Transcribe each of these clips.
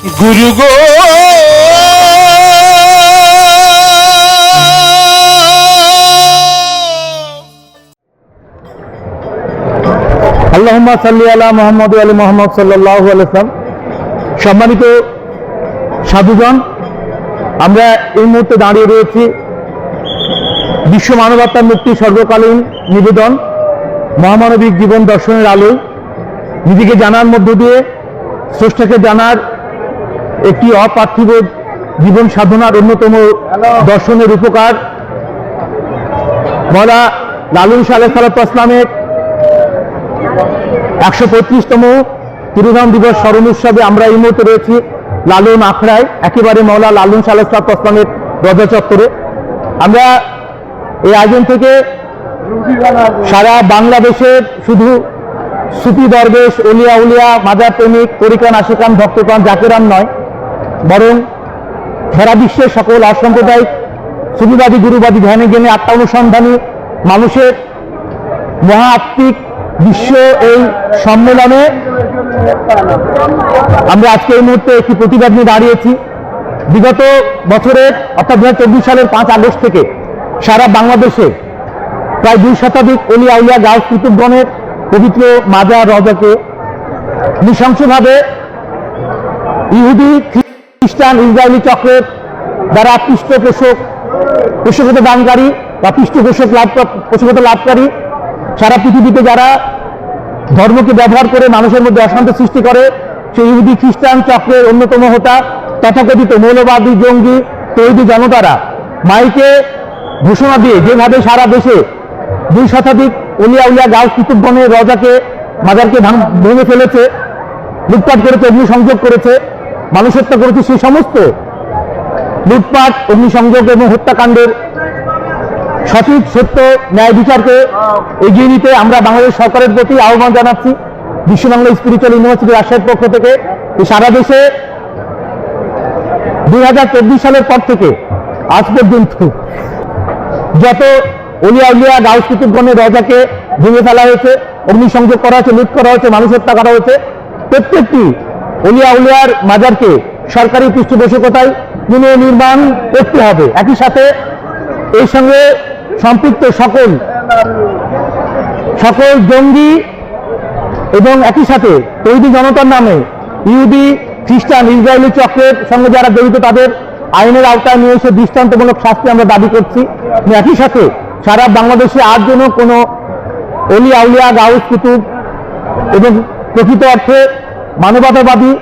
গুরু গো আল্লাহুম্মা সাল্লি আলা মুহাম্মদ ওয়া আলি মুহাম্মদ সাল্লাল্লাহু আলাইহি ওয়াসাল্লাম। সম্মানিত সাধুগণ, আমরা এই মুহূর্তে দাঁড়িয়ে রয়েছি বিশ্ব মানবতার মুক্তি সর্বকালীন নিবেদন মহামানবিক জীবন দর্শনের আলোয় নিজেকে জানার মধ্য দিয়ে স্রষ্টাকে জানার একটি অপার্থিব জীবন সাধনার অন্যতম দর্শনের উপকার মওলা লালন শাহ আলাইহিস সালাতু ওয়াস সালামের 135তম তিরুধাম দিবস স্মরণ উৎসবে আমরা এই মুহূর্তে রয়েছি লালন আখড়ায়, একেবারে মওলা লালন শাহ আলাইহিস সালাতু ওয়াস সালামের রজা চত্বরে। আমরা এই আয়োজন থেকে সারা বাংলাদেশের শুধু সুফি দরবেশ, অলিয়া উলিয়া, মাজার প্রেমিক, তরিকান, আশিকান, ভক্তকান, জাকেরান নয়, বরং সারা বিশ্বের সকল অসাম্প্রদায়িক সুফিবাদী, গুরুবাদী, ধ্যানে জ্ঞানে আত্মা অনুসন্ধানী মানুষের মহা আত্মিক বিশ্ব এই সম্মেলনে আমরা আজকে এই মুহূর্তে একটি প্রতিবাদ নিয়ে দাঁড়িয়েছি। বিগত বছরের অর্থাৎ 2024 সালের 5 আগস্ট থেকে সারা বাংলাদেশে প্রায় 2 শতাধিক অলিয়া উলিয়া, গাউস, কুতুবগণের পবিত্র মাজার রজাকে নৃশংসভাবে ইহুদি, খ্রিস্টান, ইসরায়েলি চক্রের দ্বারা পৃষ্ঠপোষকতা দানকারী বা পৃষ্ঠপোষকতা লাভকারী সারা পৃথিবীতে যারা ধর্মকে ব্যবহার করে মানুষের মধ্যে অশান্তি সৃষ্টি করে, সেই ইহুদি খ্রিস্টান চক্রের অন্যতম হোতা তথাকথিত মৌলবাদী, জঙ্গি, তৈরি জনতারা মাইকে ঘোষণা দিয়ে যেভাবে সারা দেশে 2 শতাধিক অলিয়া উলিয়া, গাউস, কুতুবগণের রজাকে, মাজারকে ভেঙে ফেলেছে, লুটপাট করেছে, অগ্নিসংযোগ করেছে, মানুষ হত্যা করেছে, সেই সমস্ত লুটপাট, অগ্নিসংযোগ এবং হত্যাকাণ্ডের সঠিক সত্য ন্যায় বিচারকে এগিয়ে নিতে আমরা বাংলাদেশ সরকারের প্রতি আহ্বান জানাচ্ছি। বিশ্ব বাংলা স্পিরিচুয়াল ইউনিভার্সিটি রাজশাহীর পক্ষ থেকে সারা দেশে 2024 সালের পর থেকে আজ পর্যন্ত যত অলিয়া উলিয়া, গাউস, কুতুবগণের রজাকে ভেঙে ফেলা হয়েছে, অগ্নিসংযোগ করা হয়েছে, লুট করা হয়েছে, মানুষ হত্যা করা হয়েছে, প্রত্যেকটি অলিয়া উলিয়ার মাজারকে সরকারি পৃষ্ঠপোষকতায় পুনর্নির্মাণ করতে হবে। একই সাথে এই সঙ্গে সম্পৃক্ত সকল জঙ্গি এবং একই সাথে তৈরি জনতার নামে ইহুদি, খ্রিস্টান, ইসরায়েলি চক্রের সঙ্গে যারা জড়িত তাদের আইনের আওতায় নিয়ে এসে দৃষ্টান্তমূলক শাস্তি আমরা দাবি করছি। একই সাথে সারা বাংলাদেশে আর যেন কোনো অলিয়া উলিয়া, গাউস, কুতুব এবং প্রকৃত অর্থে মানবতাবাদী,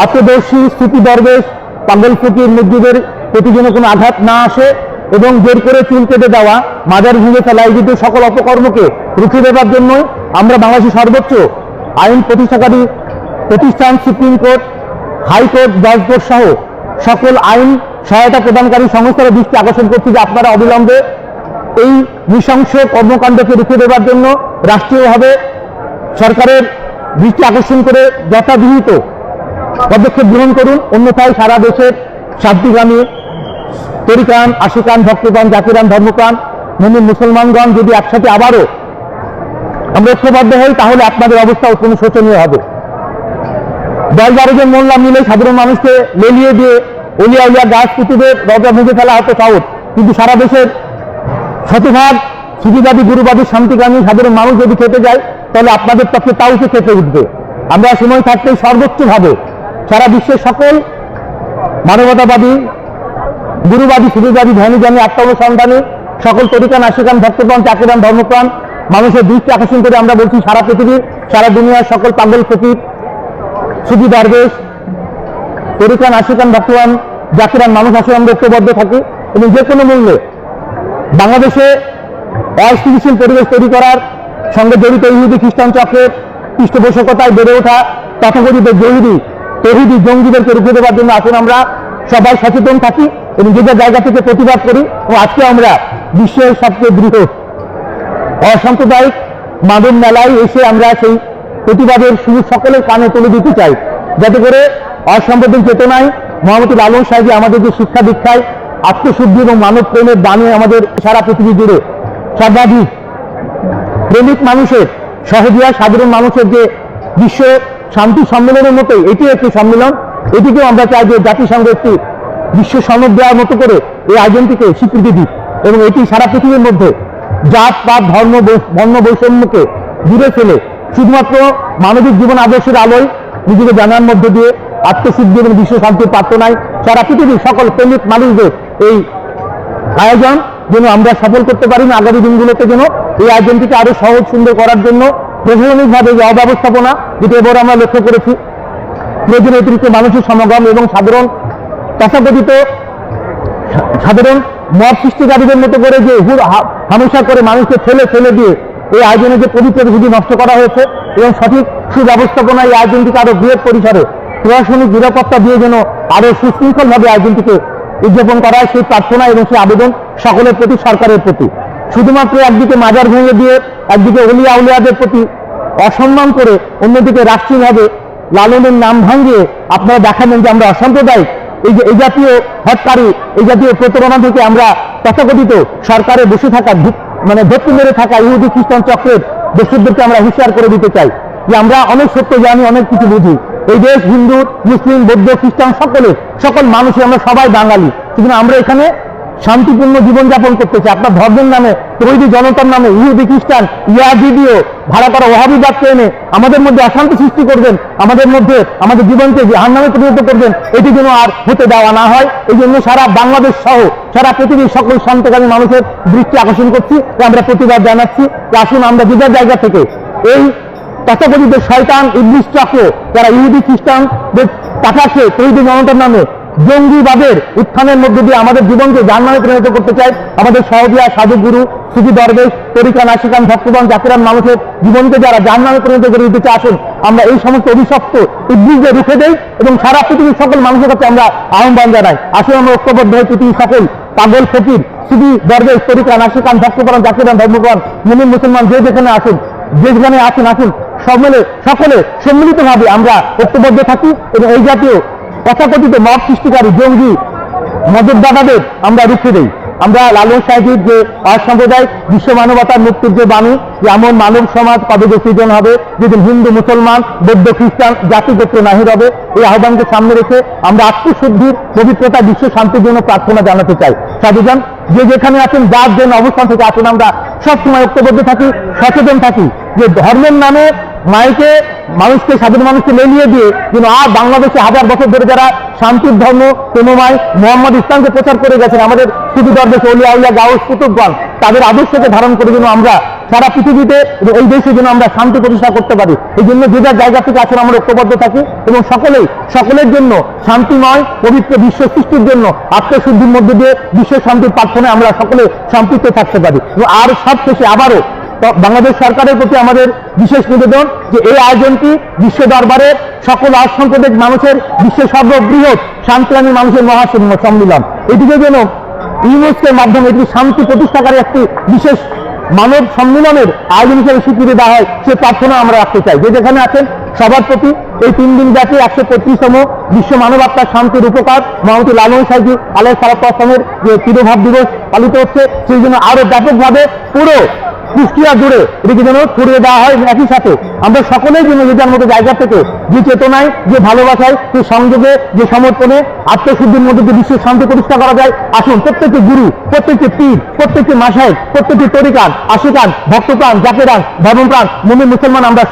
আত্মদর্শী, সুফি দরবেশ, পাগল ফকির, মুদ্দিদের প্রতি যেন কোনো আঘাত না আসে এবং জোর করে চুল কেটে দেওয়া, মাজার ভেঙে ফেলা, এই কিন্তু সকল অপকর্মকে রুখে দেওয়ার জন্যই আমরা বাংলাদেশের সর্বোচ্চ আইন প্রতিষ্ঠাকারী প্রতিষ্ঠান সুপ্রিম কোর্ট, হাইকোর্ট, জজ কোর্ট সহ সকল আইন সহায়তা প্রদানকারী সংস্থার দৃষ্টি আকর্ষণ করছি যে আপনারা অবিলম্বে এই নৃশংস কর্মকাণ্ডকে রুখে দেওয়ার জন্য রাষ্ট্রীয়ভাবে সরকারের দৃষ্টি আকর্ষণ করে যথাবিহিত পদক্ষেপ গ্রহণ করুন। অন্যথায় সারা দেশের শান্তিগামী তরিকান, আশিকান, ভক্তগণ, জাকিরান, ধর্মপ্রাণ, মুমিন মুসলমানগণ যদি একসাথে আবারও আমরা ঐক্যবদ্ধ হই তাহলে আপনাদের অবস্থা অত্যন্ত শোচনীয় হবে। 10-12 জন মোল্লা মিলে সাধারণ মানুষকে লেলিয়ে দিয়ে অলিয়া উলিয়া, গাছ, কুতুবের রজা ভেঙে ফেলা হতো সহজ, কিন্তু সারা দেশের শতভাগ সুফিবাদী, গুরুবাদী, শান্তিকামী সাধারণ মানুষ যদি খেতে যায় তাহলে আপনাদের পক্ষে তাওকে খেতে উঠবে। আমরা সময় থাকতেই সর্বোচ্চভাবে সারা বিশ্বের সকল মানবতাবাদী, গুরুবাদী, সুফিবাদী, ধ্যানী জ্ঞানী, আত্মা অনুসন্ধানী সকল তরিকান, আশিকান, ভক্তগণ, জাকিরান, ধর্মপ্রাণ মানুষের দৃষ্টি আকর্ষণ করে আমরা বলছি সারা পৃথিবীর, সারা দুনিয়ার সকল পাগল ফকির, সুফি দরবেশ, তরিকান, আশিকান, ভক্তগণ, জাকিরান মানুষ আসলে আমরা ঐক্যবদ্ধ থাকি এবং যে কোনো মূল্যে বাংলাদেশে অস্থিতিশীল পরিবেশ তৈরি করার সঙ্গে জড়িত ইহুদি, খ্রিস্টান চক্রের পৃষ্ঠপোষকতায় বেড়ে ওঠা তথাকথিত তৌহিদি জঙ্গিদেরকে রুখে দেওয়ার জন্য আসুন আমরা সবাই সচেতন থাকি এবং যে জায়গা থেকে প্রতিবাদ করি। এবং আজকে আমরা বিশ্বের সবচেয়ে বৃহৎ অসাম্প্রদায়িক মাদক মেলায় এসে আমরা সেই প্রতিবাদের সুর সকলের কানে তুলে দিতে চাই, যাতে করে অসাম্প্রদায়িক চেতনায় মহামতি লালন সাহেব আমাদের যে শিক্ষা দীক্ষায় আত্মশুদ্ধি এবং মানব প্রেমের দানে আমাদের সারা পৃথিবী জুড়ে সর্বাধিক প্রেমিক মানুষের সহজিয়া সাধারণ মানুষের যে বিশ্ব শান্তি সম্মেলনের মতোই এটি একটি সম্মেলন, এটিকেও আমরা চাই যে জাতিসংঘ একটি বিশ্ব সনদ দেওয়ার মতো করে এই আয়োজনটিকে স্বীকৃতি দিক এবং এটি সারা পৃথিবীর মধ্যে জাত পাত ধর্ম বর্ণ বৈষম্যকে দূরে ফেলে শুধুমাত্র মানবিক জীবন আদর্শের আলোয় নিজেকে জানার মধ্যে দিয়ে আত্মশুদ্ধি এবং বিশ্ব শান্তির প্রার্থনায় সারা পৃথিবীর সকল প্রেমিক মানুষদের এই আয়োজন যেন আমরা সফল করতে পারি না, আগামী দিনগুলোতে যেন এই আয়োজনটিকে আরো সহজ সুন্দর করার জন্য প্রশাসনিকভাবে যে অব্যবস্থাপনা, যেটি এবার আমরা লক্ষ্য করেছি, প্রয়োজনীয় অতিরিক্ত মানুষের সমাগম এবং তথাকথিত সাধারণ মত সৃষ্টিকারীদের মতো করে যে হামেশা করে মানুষকে ঠেলে দিয়ে এই আয়োজনে যে পবিত্র বিধি নষ্ট করা হয়েছে এবং সঠিক সুব্যবস্থাপনা এই আয়োজনটিকে আরো বৃহৎ পরিসরে প্রশাসনিক নিরাপত্তা দিয়ে যেন আরো সুশৃঙ্খলভাবে আয়োজনটিকে উদযাপন করা হয়, সেই প্রার্থনা এবং সেই আবেদন সকলের প্রতি, সরকারের প্রতি। শুধুমাত্র একদিকে মাজার ভেঙে দিয়ে একদিকে অলিয়া উলিয়াদের প্রতি অসম্মান করে অন্যদিকে রাষ্ট্রীয়ভাবে লালনের নাম ভাঙিয়ে আপনারা দেখাবেন যে আমরা অসাম্প্রদায়িক, এই জাতীয় হটকারী, এই জাতীয় প্রতারণা থেকে আমরা তথাকথিত সরকারে বসে থাকা ধর্তি মেরে থাকা ইহুদি খ্রিস্টান চক্রের দোষদেরকে আমরা হুঁশিয়ার করে দিতে চাই যে আমরা অনেক সত্য জানি, অনেক কিছু বুঝি। এই দেশ হিন্দু, মুসলিম, বৌদ্ধ, খ্রিস্টান সকল মানুষই আমরা সবাই বাঙালি, কিন্তু আমরা এখানে শান্তিপূর্ণ জীবনযাপন করতে চাই। আপনার ধর্মের নামে, তৈরি জনতার নামে ইহুদি খ্রিস্টান ইয়াজিদিও ভাড়া করা ওয়াহাবিবাদকে এনে আমাদের মধ্যে অশান্তি সৃষ্টি করবেন, আমাদের মধ্যে আমাদের জীবনকে জাহান্নামে পরিণত করবেন, এটি যেন আর হতে দেওয়া না হয়। এই জন্য সারা বাংলাদেশ সহ সারা পৃথিবীর সকল শান্তকামী মানুষের দৃষ্টি আকর্ষণ করছি, আমরা প্রতিবাদ জানাচ্ছি যে আসুন আমরা যে যার জায়গা থেকে এই তথাকথিত শয়তান ইবলিস চক্র যারা ইহুদি খ্রিস্টানদের টাকা খেয়ে তৈরি জনতার নামে জঙ্গিবাদের উত্থানের মধ্যে দিয়ে আমাদের জীবনকে জাহান্নামে পরিণত করতে চাই, আমাদের সহজিয়া সাধুগুরু সুফি দরবেশ তরিকা নাশিকান ভক্তগণ জাতিরান মানুষের জীবনকে যারা জাহান্নামে পরিণত করে দিতে চায়, আসুন আমরা এই সমস্ত অভিশপ্ত ইবলিসদের রুখে দেই এবং সারা পৃথিবীর সকল মানুষের কাছে আমরা আহ্বান জানাই, আসুন আমরা ঐক্যবদ্ধ হয়ে পৃথিবীর সকল পাগল ফকির সুফি দরবেশ তরিকা নাশিকান ভক্তগণ জাতিরান ধর্মগণ মুমিন মুসলমান যে যেখানে আসুন সকলে সম্মিলিতভাবে আমরা ঐক্যবদ্ধ থাকি এবং এই জাতীয় তথাকথিত মত সৃষ্টিকারী জঙ্গি মদতদাতাদের আমরা রুখে দেই। আমরা লালন সাহেবের যে অসাম্প্রদায়িক বিশ্ব মানবতার মুক্তির যে বাণী, যে এমন মানব সমাজ কবে যে সৃজন হবে যেদিন হিন্দু মুসলমান বৌদ্ধ খ্রিস্টান জাতি গোত্র নাহির হবে, এই আহ্বানকে সামনে রেখে আমরা আত্মশুদ্ধির পবিত্রতা বিশ্ব শান্তির জন্য প্রার্থনা জানাতে চাই। সাধুজান যে যেখানে আছেন, যার জন্য অবস্থান থেকে আসুন আমরা সবসময় ঐক্যবদ্ধ থাকি, সচেতন থাকি যে ধর্মের নামে মাইকে মানুষকে, সাধারণ মানুষকে লেলিয়ে দিয়ে যেন আর বাংলাদেশে হাজার বছর ধরে যারা শান্তির ধর্ম প্রেমময় মোহাম্মদ ইসলামকে প্রচার করে গেছেন, আমাদের সুফি দরবেশ ওলিয়া উলিয়া গাউস কুতুবগণ, তাদের আদর্শকে ধারণ করে যেন আমরা সারা পৃথিবীতে এই দেশে যেন আমরা শান্তি প্রতিষ্ঠা করতে পারি। এই জন্য যে যার জায়গা থেকে আসলে আমরা ঐক্যবদ্ধ থাকি এবং সকলের জন্য শান্তিময় পবিত্র বিশ্ব সৃষ্টির জন্য আত্মশুদ্ধির মধ্যে দিয়ে বিশ্ব শান্তির প্রার্থনায় আমরা সকলে সম্পৃক্ত থাকতে পারি। এবং আর সব শেষে আবারও বাংলাদেশ সরকারের প্রতি আমাদের বিশেষ নিবেদন যে এই আয়োজনটি বিশ্ব দরবারে সকল অসাম্প্রদায়িক মানুষের বিশ্বের সর্ববৃহৎ শান্তিকামী মানুষের মহাসম্মিলন, এটিকে যেন ইউনেস্কোর মাধ্যমে এটি শান্তি প্রতিষ্ঠাকারী একটি বিশেষ মানব সম্মিলনের আয়োজন হিসেবে স্বীকৃতি দেওয়া হয়, সে প্রার্থনা আমরা রাখতে চাই। যে যেখানে আছেন সবার প্রতি এই 3 দিন ব্যাপী 135তম বিশ্ব মানবাত্মার শান্তির উপকার মহামতি লালন সাহেবজি আলাইহিস সালামের যে তিরোভাব দিবস পালিত হচ্ছে, সেই জন্য আরো ব্যাপকভাবে পুরো কুষ্টিয়া জুড়ে এটিকে যেন ছড়িয়ে দেওয়া হয়। একই সাথে আমরা সকলেই যেন যে যার মতো জায়গা থেকে যে চেতনায়, যে ভালোবাসায়, যে সংযোগে, যে সমর্পণে আত্মশুদ্ধির মধ্যে যে বিশ্বের শান্তি প্রতিষ্ঠা করা যায়, আসুন প্রত্যেকটি গুরু, প্রত্যেকটি পীর, প্রত্যেকটি মাসায়েখ, প্রত্যেকটি তরিকান, আশিকান, ভক্তপ্রাণ, জাকেরান, ধর্মপ্রাণ, মুমিন মুসলমান আমরা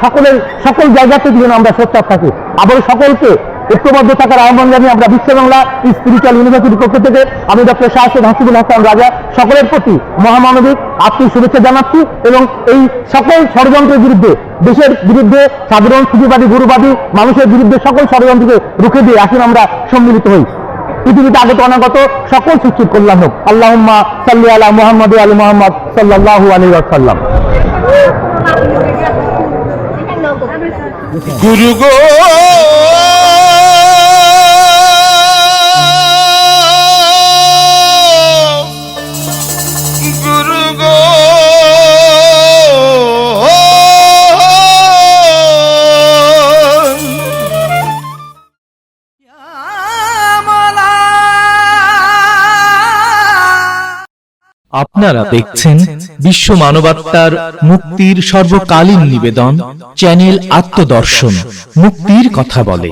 সকল জায়গা থেকে যেন আমরা সোচ্চার থাকি। আবার সকলকে ঐক্যবদ্ধ থাকার আহ্বান জানিয়ে আমরা বিশ্ব বাংলা স্পিরিচুয়াল ইউনিভার্সিটির পক্ষ থেকে আমি ডক্টর শাহসুদ হাসিবুল হাসান রাজা সকলের প্রতি মহামানবিক আত্মীয় শুভেচ্ছা জানাচ্ছি এবং এই সকল ষড়যন্ত্রের বিরুদ্ধে, দেশের বিরুদ্ধে, সাধারণ সুফিবাদী গুরুবাদী মানুষের বিরুদ্ধে সকল ষড়যন্ত্রকে রুখে দিয়ে আসুন আমরা সম্মিলিত হই। পৃথিবীতে আগত অনাগত সকল সৃষ্টির কল্যাণ হোক। আল্লাহুম্মা সাল্লি আলা মুহাম্মাদ ওয়া আলি মুহাম্মাদ সাল্লাল্লাহু আলাইহি ওয়াসাল্লাম। গুরু গো আপনারা দেখছেন বিশ্ব মানবাত্মার মুক্তির সর্বকালীন নিবেদন চ্যানেল আত্মদর্শন, মুক্তির কথা বলে।